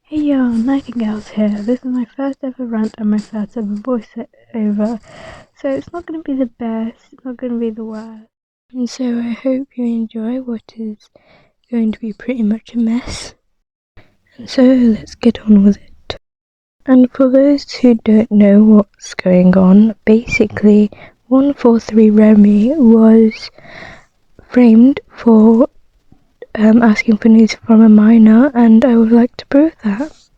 Hey y'all, Nightingales here. This is my first ever rant and my first ever voiceover, so it's not going to be the best, it's not going to be the worst. And so I hope you enjoy what is going to be pretty much a mess. And so let's get on with it. And for those who don't know what's going on, basically 143 Remy was framed for asking for nudes from a minor, and I would like to prove that.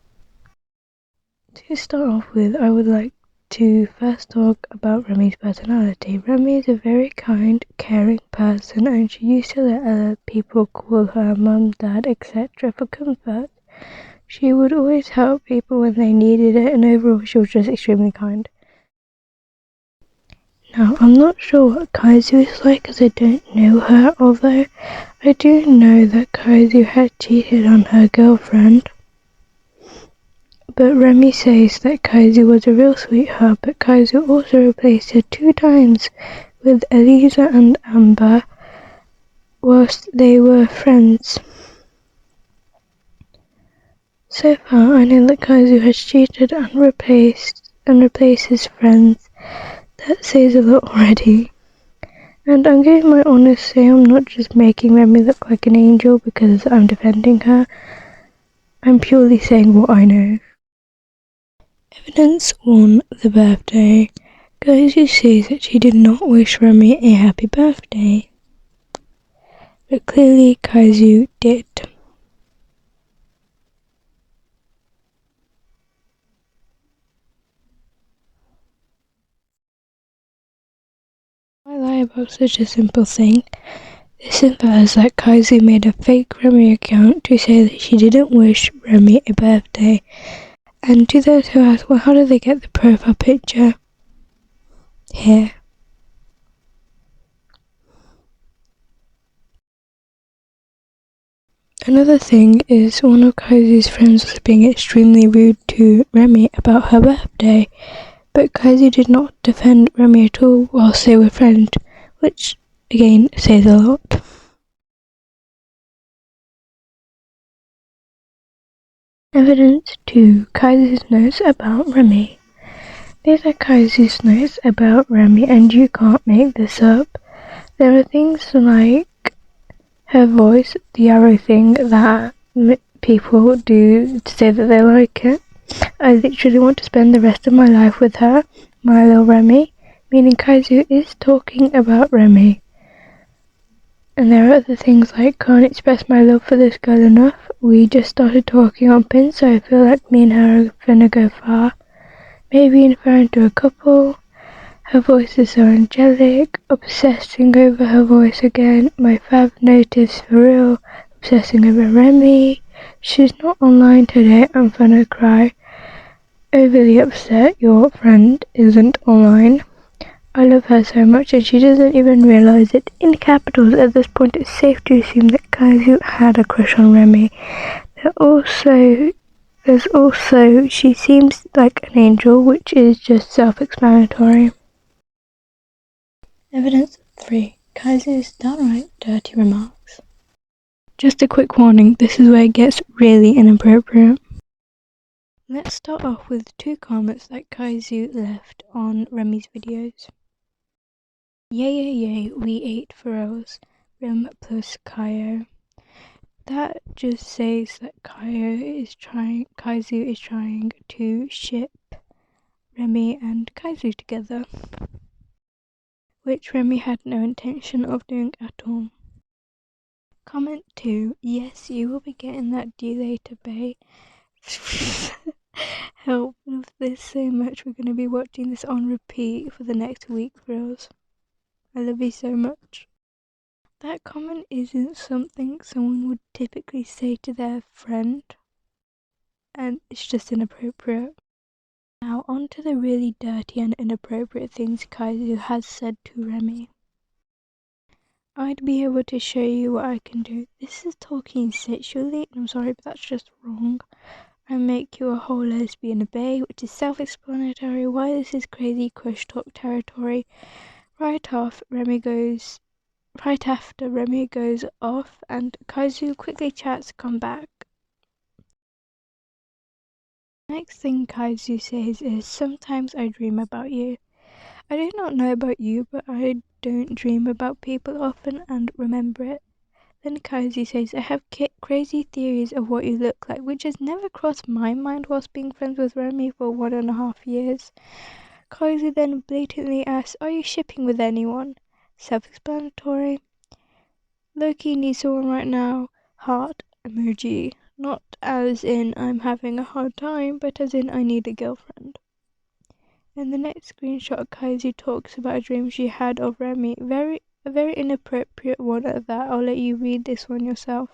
To start off with, I would like to first talk about Remy's personality. Remy is a very kind, caring person, and she used to let other people call her mum, dad, etc. for comfort. She would always help people when they needed it, and overall she was just extremely kind. Now, I'm not sure what Kaizu is like as I don't know her, although I do know that Kaizu had cheated on her girlfriend. But Remy says that Kaizu was a real sweetheart, but Kaizu also replaced her 2 times with Eliza and Amber whilst they were friends. So far, I know that Kaizu has cheated and replaces friends. That says a lot already. And I'm giving my honest say, I'm not just making Remy look like an angel because I'm defending her. I'm purely saying what I know. Evidence on the birthday. Kaizu says that she did not wish Remy a happy birthday. But clearly Kaizu did. My lie about such a simple thing. This infers that Kaizu made a fake Remy account to say that she didn't wish Remy a birthday. And to those who ask, well, how did they get the profile picture? Here. Another thing is one of Kaizu's friends was being extremely rude to Remy about her birthday. But Kaizu did not defend Remy at all whilst they were friends, which again says a lot. Evidence 2. Kaizu's notes about Remy. These are Kaizu's notes about Remy, and you can't make this up. There are things like her voice, the arrow thing that people do to say that they like it. I literally want to spend the rest of my life with her, my little Remy, meaning Kaizu is talking about Remy. And there are other things like, can't express my love for this girl enough. We just started talking on Pin, so I feel like me and her are gonna go far. Maybe inferring to a couple. Her voice is so angelic. Obsessing over her voice again. My fab notice for real. Obsessing over Remy. She's not online today, I'm gonna cry. Overly upset your friend isn't online. I love her so much and she doesn't even realise it. In capitals, at this point it's safe to assume that Kaizu had a crush on Remy. There's also, she seems like an angel, which is just self-explanatory. Evidence 3. Kaizu's downright dirty remarks. Just a quick warning, this is where it gets really inappropriate. Let's start off with 2 comments that Kaizu left on Remy's videos. Yay, we ate Pharrell's Rim plus Kaio. That just says that Kaizu is trying to ship Remy and Kaizu together, which Remy had no intention of doing at all. Comment 2. Yes, you will be getting that due later, bae. Help, love this so much. We're going to be watching this on repeat for the next week for us. I love you so much. That comment isn't something someone would typically say to their friend, and it's just inappropriate. Now on to the really dirty and inappropriate things Kaizu has said to Remy. I'd be able to show you what I can do. This is talking sexually, and I'm sorry, but that's just wrong. I make you a whole lesbian bae, which is self-explanatory. Why this is crazy crush talk territory. Right after Remy goes off and Kaizu quickly chats come back. next thing Kaizu says is, sometimes I dream about you. I do not know about you, but I don't dream about people often and remember it. Then Kaizu says, I have crazy theories of what you look like, which has never crossed my mind whilst being friends with Remy for 1.5 years. Kaizu then blatantly asks, are you shipping with anyone? Self-explanatory. Loki needs someone right now. Heart emoji. Not as in I'm having a hard time, but as in I need a girlfriend. In the next screenshot, Kaizu talks about a dream she had of Remy. A very inappropriate one at that. I'll let you read this one yourself.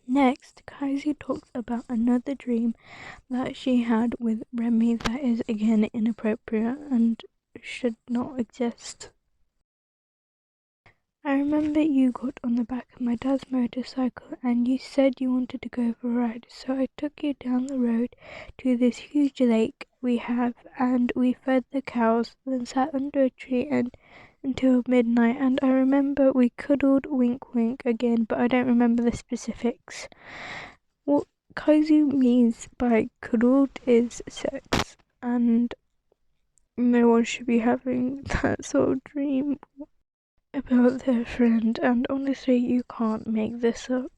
Next, Kaizu talks about another dream that she had with Remy that is again inappropriate and should not exist. I remember you got on the back of my dad's motorcycle and you said you wanted to go for a ride, so I took you down the road to this huge lake we have and we fed the cows, then sat under a tree until midnight, and I remember we cuddled, wink wink again, but I don't remember the specifics. What Kaizu means by cuddled is sex, and no one should be having that sort of dream about their friend, and honestly you can't make this up.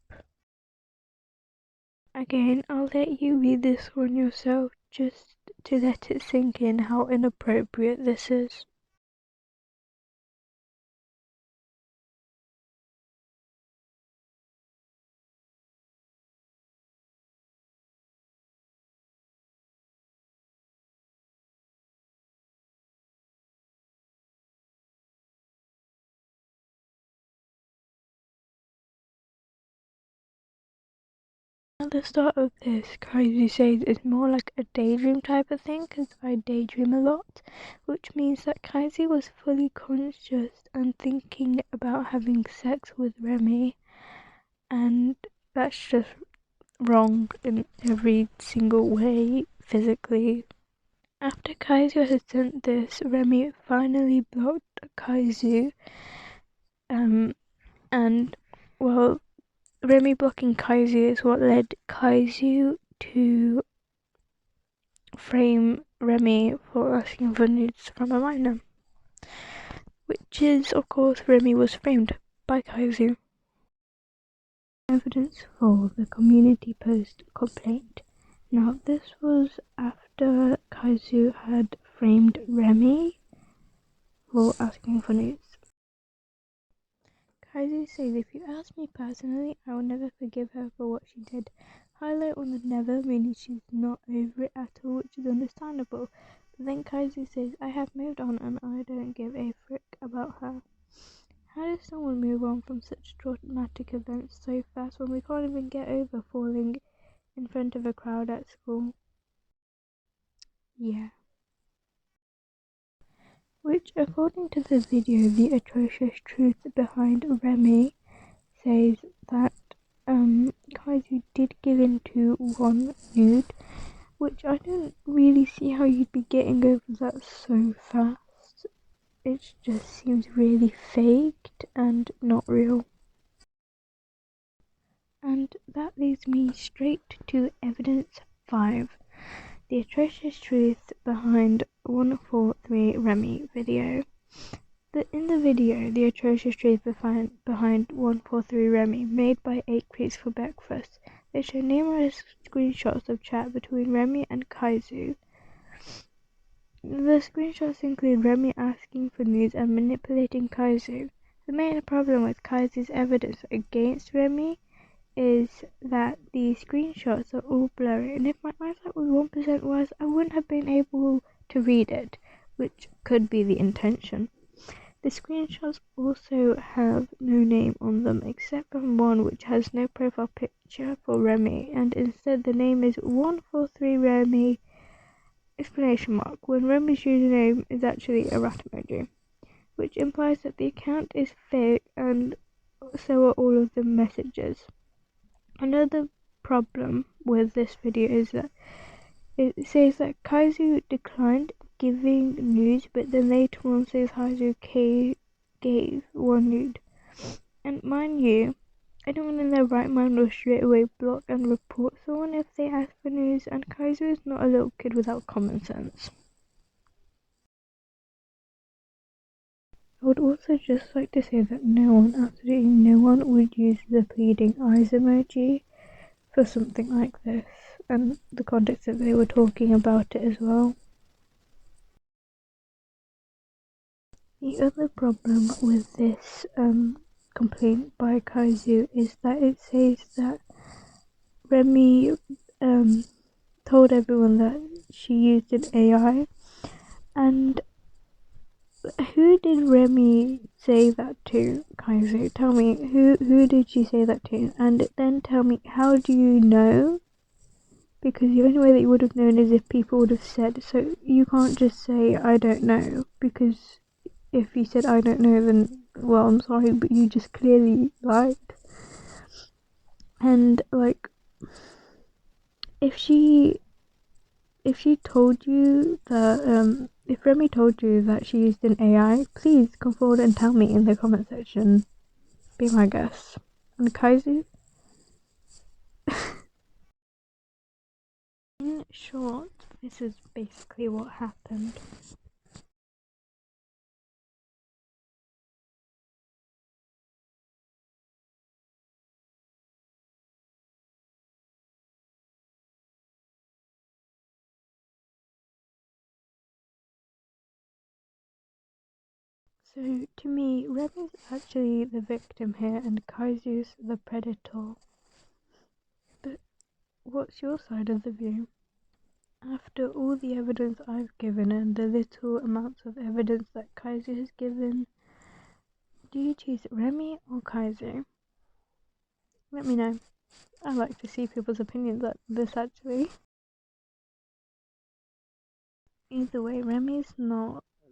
Again, I'll let you read this one yourself just to let it sink in how inappropriate this is. At the start of this, Kaizu says it's more like a daydream type of thing because I daydream a lot, which means that Kaizu was fully conscious and thinking about having sex with Remy, and that's just wrong in every single way physically. After Kaizu had sent this, Remy finally blocked Kaizu, and well, Remy blocking Kaizu is what led Kaizu to frame Remy for asking for nudes from a minor, which is, of course, Remy was framed by Kaizu. Evidence for the community post complaint. Now, this was after Kaizu had framed Remy for asking for nudes. Kaizu says, if you ask me personally, I will never forgive her for what she did. Highlight on the never, meaning she's not over it at all, which is understandable. But then Kaizu says, I have moved on and I don't give a frick about her. How does someone move on from such traumatic events so fast when we can't even get over falling in front of a crowd at school? Yeah. Which, according to the video, the atrocious truth behind Remy says that Kaizu did give in to one nude, which I don't really see how you'd be getting over that so fast. It just seems really faked and not real. And that leads me straight to evidence 5, the atrocious truth behind 143 Remy video. In the video, the atrocious truth behind 143 Remy, made by 8 Creeps for breakfast, they show numerous screenshots of chat between Remy and Kaizu. The screenshots include Remy asking for nudes and manipulating Kaizu. The main problem with Kaizu's evidence against Remy is that the screenshots are all blurry, and if my eyesight was 1% worse, I wouldn't have been able to read it, which could be the intention. The screenshots also have no name on them, except from one which has no profile picture for Remy, and instead the name is 143 Remy ! When Remy's username is actually a rat emoji. which implies that the account is fake and so are all of the messages. Another problem with this video is that it says that Kaizu declined giving nudes, but then later on says Kaizu gave one nude. And mind you, anyone in their right mind will straight away block and report someone if they ask for nudes, and Kaizu is not a little kid without common sense. I would also just like to say that absolutely no one would use the pleading eyes emoji for something like this, and the context that they were talking about it as well. The other problem with this complaint by Kaizu is that it says that Remy told everyone that she used an AI, and who did Remy say that to, Kaizu? Tell me, who did she say that to? And then tell me, how do you know? Because the only way that you would have known is if people would have said, so you can't just say, I don't know, because if you said, I don't know, then, well, I'm sorry, but you just clearly lied. And, like, if she told you that, if Remy told you that she used an AI, please come forward and tell me in the comment section. Be my guest. And Kaizu? In short, this is basically what happened. So, to me, Remy's actually the victim here and Kaizu's the predator. But what's your side of the view? After all the evidence I've given and the little amounts of evidence that Kaizu has given, do you choose Remy or Kaizu? Let me know. I like to see people's opinions on this actually. Either way, Remy's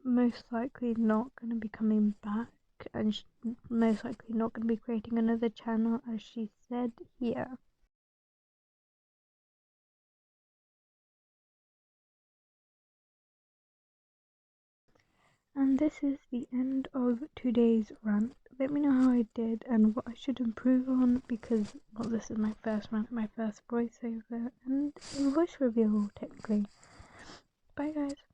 most likely not going to be coming back, and she's most likely not going to be creating another channel, as she said here. And this is the end of today's rant. Let me know how I did and what I should improve on, because, well, this is my first rant, my first voiceover, and voice reveal technically. Bye guys.